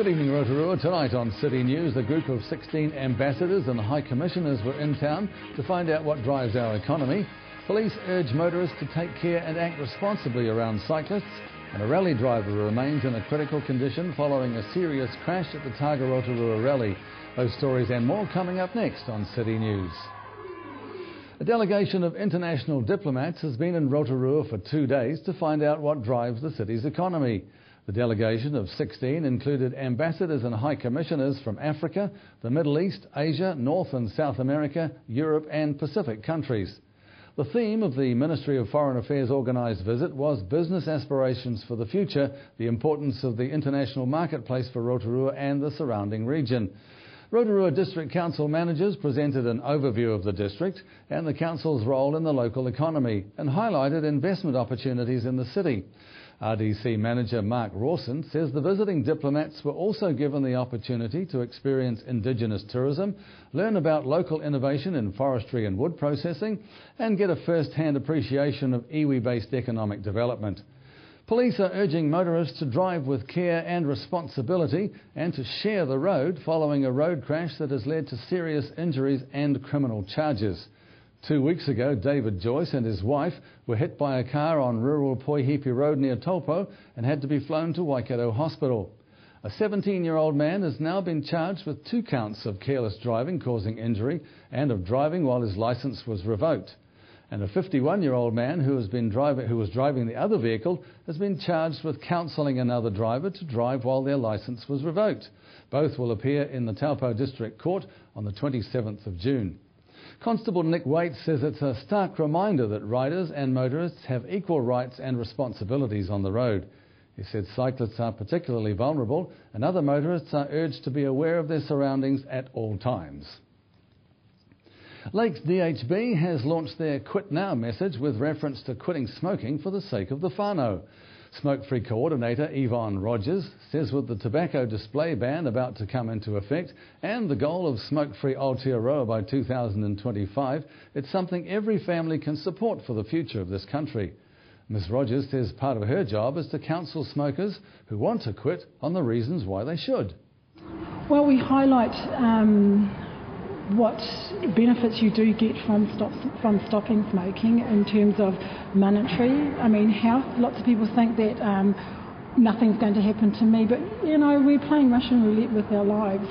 Good evening, Rotorua. Tonight on City News, a group of 16 ambassadors and high commissioners were in town to find out what drives our economy. Police urge motorists to take care and act responsibly around cyclists, and a rally driver remains in a critical condition following a serious crash at the Targa Rotorua rally. Those stories and more coming up next on City News. A delegation of international diplomats has been in Rotorua for 2 days to find out what drives the city's economy. The delegation of 16 included ambassadors and high commissioners from Africa, the Middle East, Asia, North and South America, Europe and Pacific countries. The theme of the Ministry of Foreign Affairs organised visit was business aspirations for the future, the importance of the international marketplace for Rotorua and the surrounding region. Rotorua District Council managers presented an overview of the district and the council's role in the local economy and highlighted investment opportunities in the city. RDC manager Mark Rawson says the visiting diplomats were also given the opportunity to experience Indigenous tourism, learn about local innovation in forestry and wood processing, and get a first-hand appreciation of iwi-based economic development. Police are urging motorists to drive with care and responsibility and to share the road following a road crash that has led to serious injuries and criminal charges. 2 weeks ago, David Joyce and his wife were hit by a car on rural Poihipi Road near Taupo and had to be flown to Waikato Hospital. A 17-year-old man has now been charged with 2 counts of careless driving causing injury and of driving while his licence was revoked. And a 51-year-old man who was driving the other vehicle has been charged with counselling another driver to drive while their licence was revoked. Both will appear in the Taupo District Court on the 27th of June. Constable Nick Waite says it's a stark reminder that riders and motorists have equal rights and responsibilities on the road. He said cyclists are particularly vulnerable and other motorists are urged to be aware of their surroundings at all times. Lakes DHB has launched their Quit Now message with reference to quitting smoking for the sake of the whānau. Smoke-free coordinator Yvonne Rogers says with the tobacco display ban about to come into effect and the goal of smoke-free Aotearoa by 2025, it's something every family can support for the future of this country. Ms Rogers says part of her job is to counsel smokers who want to quit on the reasons why they should. Well, we highlight what benefits you do get from stopping smoking in terms of monetary, health. Lots of people think that nothing's going to happen to me, but we're playing Russian roulette with our lives.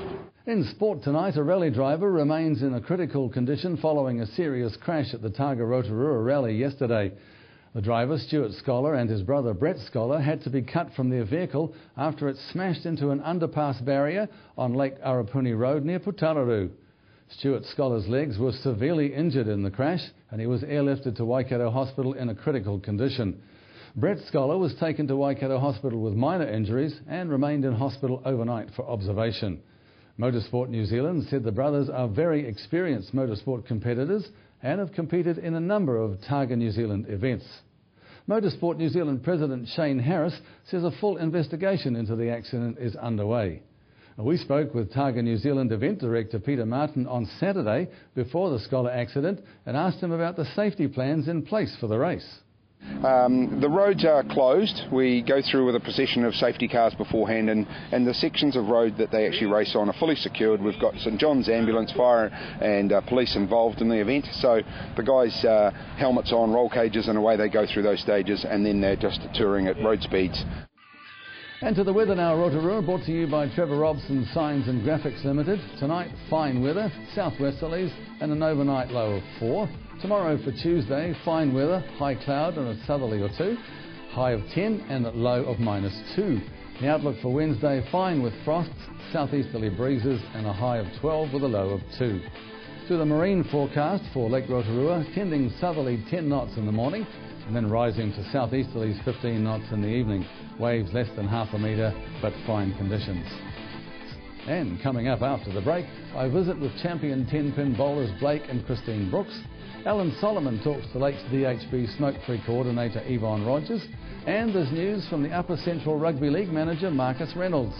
In sport tonight, a rally driver remains in a critical condition following a serious crash at the Targa Rotorua rally yesterday. The driver, Stuart Scholar, and his brother Brett Scholar had to be cut from their vehicle after it smashed into an underpass barrier on Lake Arapuni Road near Putararu. Stuart Scholar's legs were severely injured in the crash and he was airlifted to Waikato Hospital in a critical condition. Brett Scholar was taken to Waikato Hospital with minor injuries and remained in hospital overnight for observation. Motorsport New Zealand said the brothers are very experienced motorsport competitors and have competed in a number of Targa New Zealand events. Motorsport New Zealand President Shane Harris says a full investigation into the accident is underway. We spoke with Targa New Zealand event director Peter Martin on Saturday before the Scholar accident and asked him about the safety plans in place for the race. The roads are closed. We go through with a procession of safety cars beforehand and the sections of road that they actually race on are fully secured. We've got St John's ambulance, fire and police involved in the event. So the guys, helmets on, roll cages and away they go through those stages and then they're just touring at road speeds. And to the weather now, Rotorua, brought to you by Trevor Robson Signs and Graphics Limited. Tonight, fine weather, southwesterlies and an overnight low of 4. Tomorrow for Tuesday, fine weather, high cloud and a southerly or 2, high of 10 and a low of -2. The outlook for Wednesday, fine with frosts, southeasterly breezes and a high of 12 with a low of 2. To the marine forecast for Lake Rotorua, tending southerly 10 knots in the morning and then rising to southeasterlies 15 knots in the evening. Waves less than half a metre, but fine conditions. And coming up after the break, I visit with champion 10-pin bowlers Blake and Christine Brooks. Alan Solomon talks to Lakes DHB smoke-free coordinator Yvonne Rogers. And there's news from the Upper Central Rugby League manager Marcus Reynolds.